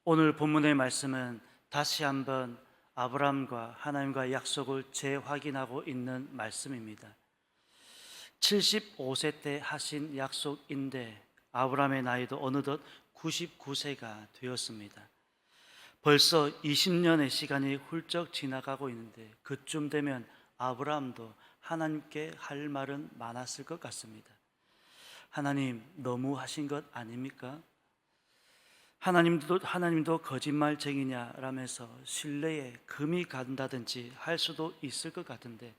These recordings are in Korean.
오늘 본문의 말씀은 다시 한번 아브라함과 하나님과 약속을 재확인하고 있는 말씀입니다. 75세 때 하신 약속인데 아브라함의 나이도 어느덧 99세가 되었습니다. 벌써 20년의 시간이 훌쩍 지나가고 있는데 그쯤 되면 아브라함도 하나님께 할 말은 많았을 것 같습니다. 하나님, 너무 하신 것 아닙니까? 하나님도 거짓말쟁이냐라면서 신뢰에 금이 간다든지 할 수도 있을 것 같은데,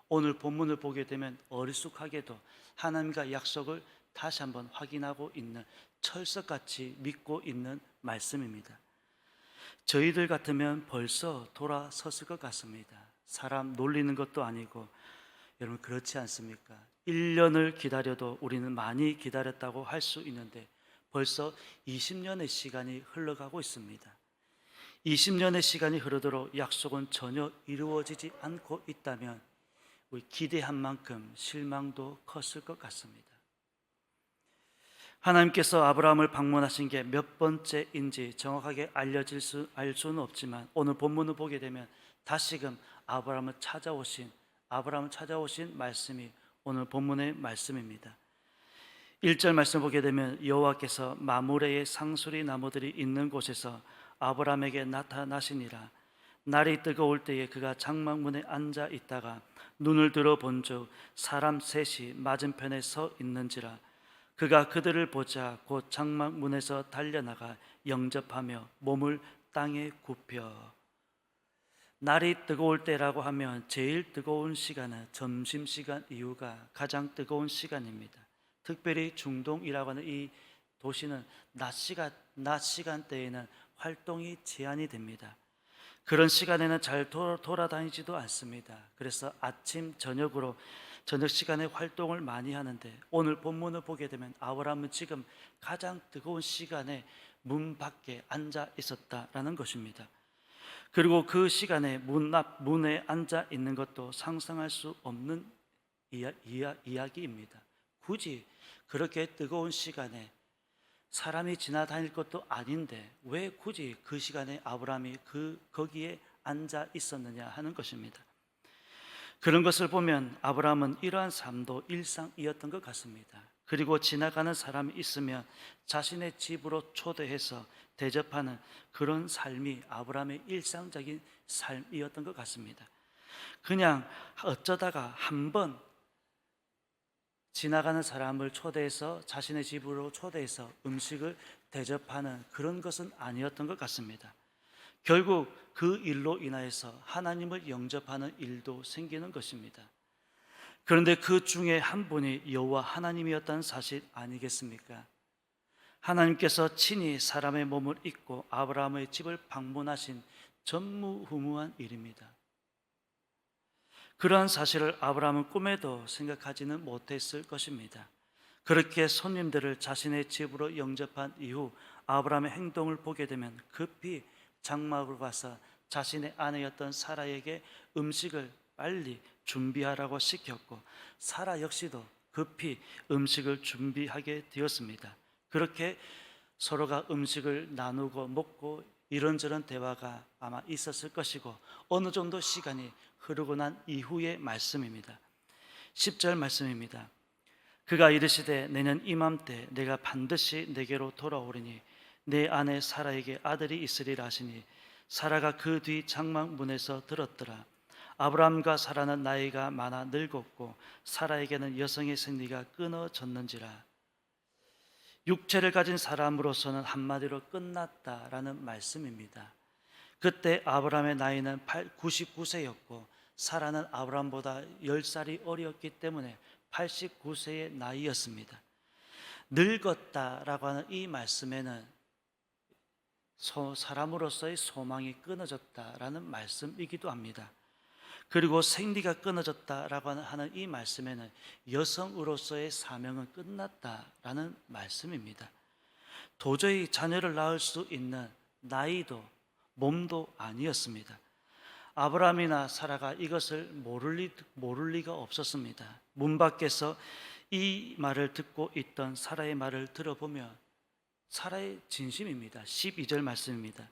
오늘 본문을 보게 되면 어리숙하게도 하나님과 약속을 다시 한번 확인하고 있는, 철석같이 믿고 있는 말씀입니다. 저희들 같으면 벌써 돌아섰을 것 같습니다. 사람 놀리는 것도 아니고, 여러분 그렇지 않습니까? 1년을 기다려도 우리는 많이 기다렸다고 할 수 있는데 벌써 20년의 시간이 흘러가고 있습니다. 20년의 시간이 흐르도록 약속은 전혀 이루어지지 않고 있다면 우리 기대한 만큼 실망도 컸을 것 같습니다. 하나님께서 아브라함을 방문하신 게 몇 번째인지 정확하게 알 수는 없지만, 오늘 본문을 보게 되면 다시금 아브라함을 찾아오신 말씀이 오늘 본문의 말씀입니다. 1절 말씀 보게 되면 여호와께서 마므레의 상수리 나무들이 있는 곳에서 아브라함에게 나타나시니라. 날이 뜨거울 때에 그가 장막문에 앉아 있다가 눈을 들어 본즉 사람 셋이 맞은편에 서 있는지라. 그가 그들을 보자 곧 장막문에서 달려나가 영접하며 몸을 땅에 굽혀. 날이 뜨거울 때라고 하면 제일 뜨거운 시간은 점심시간 이후가 가장 뜨거운 시간입니다. 특별히 중동이라고 하는 이 도시는 낮 시간대에는 활동이 제한이 됩니다. 그런 시간에는 잘 돌아다니지도 않습니다. 그래서 아침, 저녁 시간에 활동을 많이 하는데, 오늘 본문을 보게 되면 아브라함은 지금 가장 뜨거운 시간에 문 밖에 앉아 있었다라는 것입니다. 그리고 그 시간에 문에 앉아 있는 것도 상상할 수 없는 이야기입니다. 굳이 그렇게 뜨거운 시간에 사람이 지나다닐 것도 아닌데 왜 굳이 그 시간에 아브라함이 거기에 앉아 있었느냐 하는 것입니다. 그런 것을 보면 아브라함은 이러한 삶도 일상이었던 것 같습니다. 그리고 지나가는 사람이 있으면 자신의 집으로 초대해서 대접하는 그런 삶이 아브라함의 일상적인 삶이었던 것 같습니다. 그냥 어쩌다가 한번 지나가는 사람을 초대해서 자신의 집으로 초대해서 음식을 대접하는 그런 것은 아니었던 것 같습니다. 결국 그 일로 인하여서 하나님을 영접하는 일도 생기는 것입니다. 그런데 그 중에 한 분이 여호와 하나님이었다는 사실 아니겠습니까? 하나님께서 친히 사람의 몸을 입고 아브라함의 집을 방문하신 전무후무한 일입니다. 그러한 사실을 아브라함은 꿈에도 생각하지는 못했을 것입니다. 그렇게 손님들을 자신의 집으로 영접한 이후 아브라함의 행동을 보게 되면 급히 장막으로 가서 자신의 아내였던 사라에게 음식을 빨리 준비하라고 시켰고, 사라 역시도 급히 음식을 준비하게 되었습니다. 그렇게 서로가 음식을 나누고 먹고 이런저런 대화가 아마 있었을 것이고, 어느 정도 시간이 흐르고 난 이후의 말씀입니다. 10절 말씀입니다. 그가 이르시되 내년 이맘때 내가 반드시 내게로 돌아오리니 내 아내 사라에게 아들이 있으리라 하시니, 사라가 그 뒤 장막 문에서 들었더라. 아브라함과 사라는 나이가 많아 늙었고 사라에게는 여성의 생리가 끊어졌는지라. 육체를 가진 사람으로서는 한마디로 끝났다라는 말씀입니다. 그때 아브라함의 나이는 99세였고 사라는 아브라함보다 10살이 어렸기 때문에 89세의 나이였습니다. 늙었다라고 하는 이 말씀에는 사람으로서의 소망이 끊어졌다라는 말씀이기도 합니다. 그리고 생리가 끊어졌다라고 하는 이 말씀에는 여성으로서의 사명은 끝났다라는 말씀입니다. 도저히 자녀를 낳을 수 있는 나이도 몸도 아니었습니다. 아브라함이나 사라가 이것을 모를 리가 없었습니다. 문 밖에서 이 말을 듣고 있던 사라의 말을 들어보면 사라의 진심입니다. 12절 말씀입니다.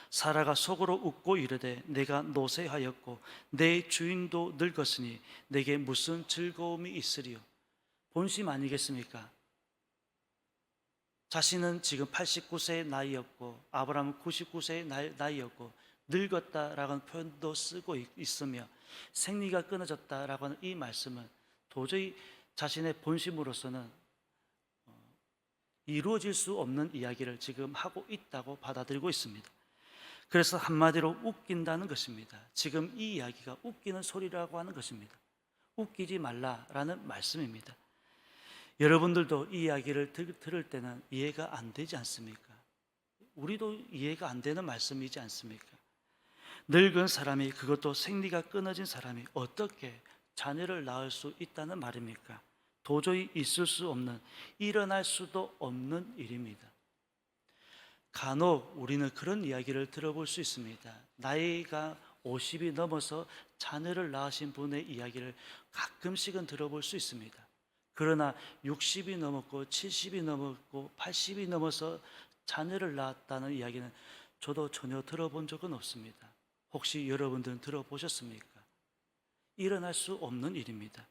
사라가 속으로 웃고 이르되 내가 노쇠하였고 내 주인도 늙었으니 내게 무슨 즐거움이 있으리요. 본심 아니겠습니까? 자신은 지금 89세의 나이였고 아브라함은 99세의 나이였고 늙었다라는 표현도 쓰고 있으며 생리가 끊어졌다라고 하는 이 말씀은 도저히 자신의 본심으로서는 이루어질 수 없는 이야기를 지금 하고 있다고 받아들이고 있습니다. 그래서 한마디로 웃긴다는 것입니다. 지금 이 이야기가 웃기는 소리라고 하는 것입니다. 웃기지 말라라는 말씀입니다. 여러분들도 이 이야기를 들을 때는 이해가 안 되지 않습니까? 우리도 이해가 안 되는 말씀이지 않습니까? 늙은 사람이, 그것도 생리가 끊어진 사람이 어떻게 자녀를 낳을 수 있다는 말입니까? 도저히 있을 수 없는, 일어날 수도 없는 일입니다. 간혹 우리는 그런 이야기를 들어볼 수 있습니다. 나이가 50이 넘어서 자녀를 낳으신 분의 이야기를 가끔씩은 들어볼 수 있습니다. 그러나 60이 넘었고 70이 넘었고 80이 넘어서 자녀를 낳았다는 이야기는 저도 전혀 들어본 적은 없습니다. 혹시 여러분들은 들어보셨습니까? 일어날 수 없는 일입니다.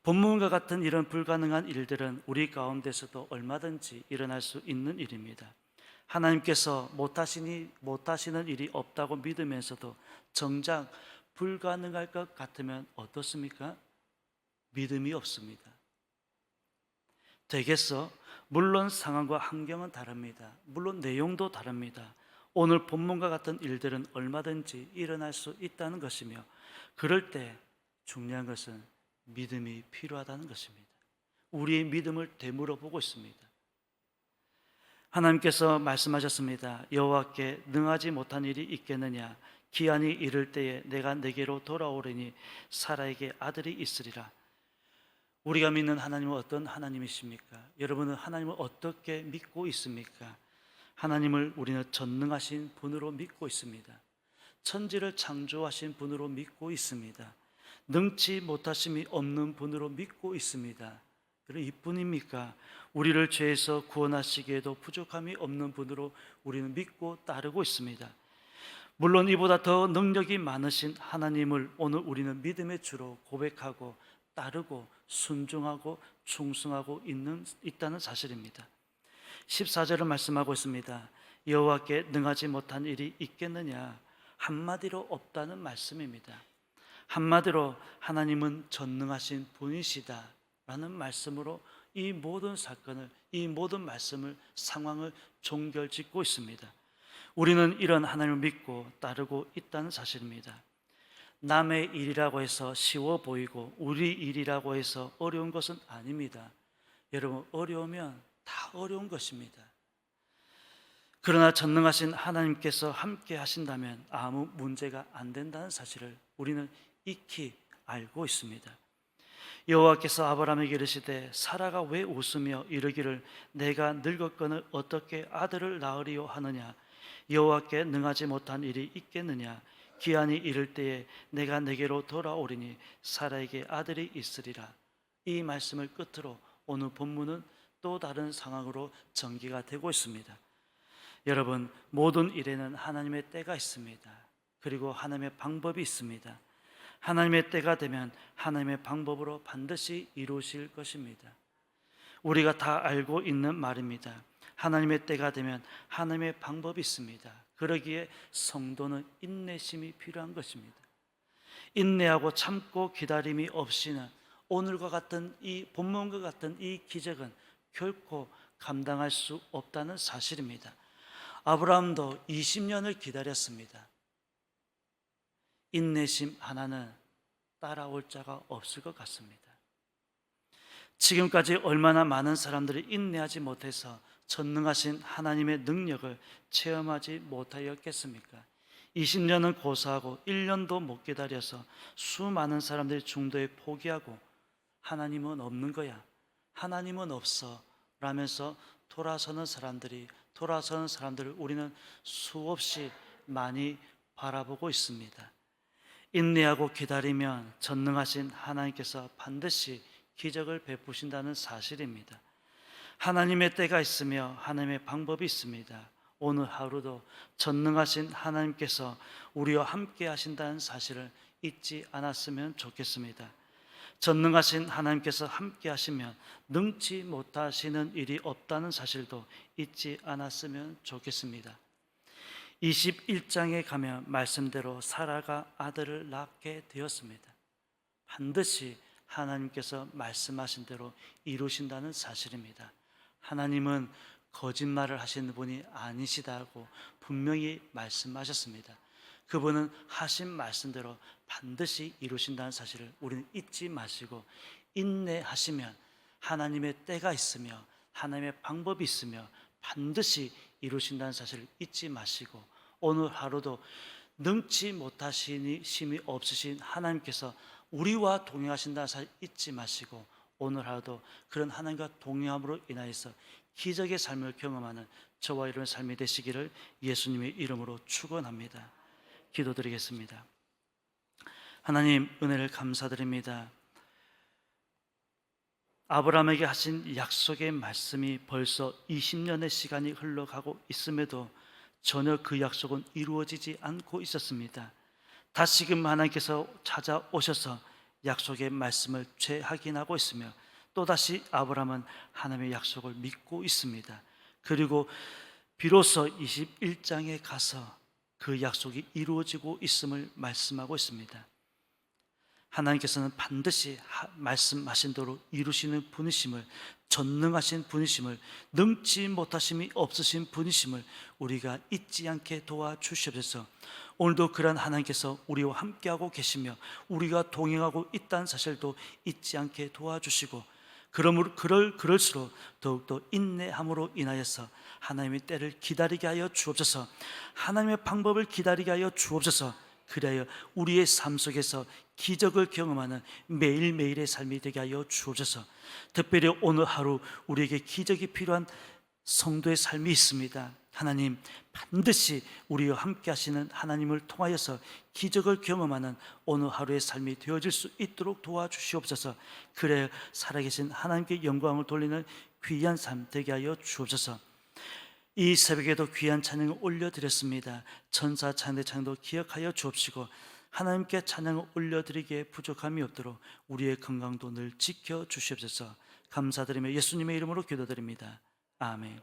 본문과 같은 이런 불가능한 일들은 우리 가운데서도 얼마든지 일어날 수 있는 일입니다. 하나님께서 못하시는 일이 없다고 믿으면서도 정작 불가능할 것 같으면 어떻습니까? 믿음이 없습니다. 되겠어? 물론 상황과 환경은 다릅니다. 물론 내용도 다릅니다. 오늘 본문과 같은 일들은 얼마든지 일어날 수 있다는 것이며, 그럴 때 중요한 것은 믿음이 필요하다는 것입니다. 우리의 믿음을 되물어 보고 있습니다. 하나님께서 말씀하셨습니다. 여호와께 능하지 못한 일이 있겠느냐? 기한이 이를 때에 내가 내게로 돌아오리니 사라에게 아들이 있으리라. 우리가 믿는 하나님은 어떤 하나님이십니까? 여러분은 하나님을 어떻게 믿고 있습니까? 하나님을 우리는 전능하신 분으로 믿고 있습니다. 천지를 창조하신 분으로 믿고 있습니다. 능치 못하심이 없는 분으로 믿고 있습니다. 여러분, 이뿐입니까? 우리를 죄에서 구원하시기에도 부족함이 없는 분으로 우리는 믿고 따르고 있습니다. 물론 이보다 더 능력이 많으신 하나님을 오늘 우리는 믿음의 주로 고백하고 따르고 순종하고 충성하고 있다는 사실입니다. 14절을 말씀하고 있습니다. 여호와께 능하지 못한 일이 있겠느냐? 한마디로 없다는 말씀입니다. 한마디로 하나님은 전능하신 분이시다 라는 말씀으로 이 모든 사건을, 이 모든 말씀을, 상황을 종결짓고 있습니다. 우리는 이런 하나님을 믿고 따르고 있다는 사실입니다. 남의 일이라고 해서 쉬워 보이고 우리 일이라고 해서 어려운 것은 아닙니다. 여러분, 어려우면 다 어려운 것입니다. 그러나 전능하신 하나님께서 함께 하신다면 아무 문제가 안 된다는 사실을 우리는 익히 알고 있습니다. 여호와께서 아브라함에게 이르시되 사라가 왜 웃으며 이르기를 내가 늙었거늘 어떻게 아들을 낳으리요 하느냐? 여호와께 능하지 못한 일이 있겠느냐? 기한이 이를 때에 내가 내게로 돌아오리니 사라에게 아들이 있으리라. 이 말씀을 끝으로 오늘 본문은 또 다른 상황으로 전개가 되고 있습니다. 여러분, 모든 일에는 하나님의 때가 있습니다. 그리고 하나님의 방법이 있습니다. 하나님의 때가 되면 하나님의 방법으로 반드시 이루실 것입니다. 우리가 다 알고 있는 말입니다. 하나님의 때가 되면 하나님의 방법이 있습니다. 그러기에 성도는 인내심이 필요한 것입니다. 인내하고 참고 기다림이 없이는 오늘과 같은 이 본문과 같은 이 기적은 결코 감당할 수 없다는 사실입니다. 아브라함도 20년을 기다렸습니다. 인내심 하나는 따라올 자가 없을 것 같습니다. 지금까지 얼마나 많은 사람들이 인내하지 못해서 전능하신 하나님의 능력을 체험하지 못하였겠습니까? 20년은 고사하고 1년도 못 기다려서 수많은 사람들이 중도에 포기하고 하나님은 없는 거야, 하나님은 없어 라면서 돌아서는 사람들을 우리는 수없이 많이 바라보고 있습니다. 인내하고 기다리면 전능하신 하나님께서 반드시 기적을 베푸신다는 사실입니다. 하나님의 때가 있으며 하나님의 방법이 있습니다. 오늘 하루도 전능하신 하나님께서 우리와 함께 하신다는 사실을 잊지 않았으면 좋겠습니다. 전능하신 하나님께서 함께 하시면 능치 못하시는 일이 없다는 사실도 잊지 않았으면 좋겠습니다. 21장에 가면 말씀대로 사라가 아들을 낳게 되었습니다. 반드시 하나님께서 말씀하신 대로 이루신다는 사실입니다. 하나님은 거짓말을 하시는 분이 아니시다고 분명히 말씀하셨습니다. 그분은 하신 말씀대로 반드시 이루신다는 사실을 우리는 잊지 마시고, 인내하시면 하나님의 때가 있으며 하나님의 방법이 있으며 반드시 이루신다는 사실을 잊지 마시고, 오늘 하루도 능치 못하시니 힘이 없으신 하나님께서 우리와 동행하신다는 사실 잊지 마시고, 오늘 하루도 그런 하나님과 동행함으로 인하여서 기적의 삶을 경험하는 저와 여러분의 삶이 되시기를 예수님의 이름으로 축원합니다. 기도드리겠습니다. 하나님, 은혜를 감사드립니다. 아브라함에게 하신 약속의 말씀이 벌써 20년의 시간이 흘러가고 있음에도 전혀 그 약속은 이루어지지 않고 있었습니다. 다시금 하나님께서 찾아오셔서 약속의 말씀을 재확인하고 있으며, 또다시 아브라함은 하나님의 약속을 믿고 있습니다. 그리고 비로소 21장에 가서 그 약속이 이루어지고 있음을 말씀하고 있습니다. 하나님께서는 반드시 말씀하신 대로 이루시는 분이심을, 전능하신 분이심을, 능치 못하심이 없으신 분이심을 우리가 잊지 않게 도와주시옵소서. 오늘도 그런 하나님께서 우리와 함께하고 계시며 우리가 동행하고 있다는 사실도 잊지 않게 도와주시고, 그럴수록 더욱더 인내함으로 인하여서 하나님의 때를 기다리게 하여 주옵소서. 하나님의 방법을 기다리게 하여 주옵소서. 그래야 우리의 삶 속에서 기적을 경험하는 매일매일의 삶이 되게 하여 주옵소서. 특별히 오늘 하루 우리에게 기적이 필요한 성도의 삶이 있습니다. 하나님, 반드시 우리와 함께 하시는 하나님을 통하여서 기적을 경험하는 오늘 하루의 삶이 되어질 수 있도록 도와주시옵소서. 그래야 살아계신 하나님께 영광을 돌리는 귀한 삶 되게 하여 주옵소서. 이 새벽에도 귀한 찬양을 올려드렸습니다. 천사 찬양의 찬양도 기억하여 주옵시고, 하나님께 찬양을 올려드리기에 부족함이 없도록 우리의 건강도 늘 지켜주시옵소서. 감사드리며 예수님의 이름으로 기도드립니다. 아멘.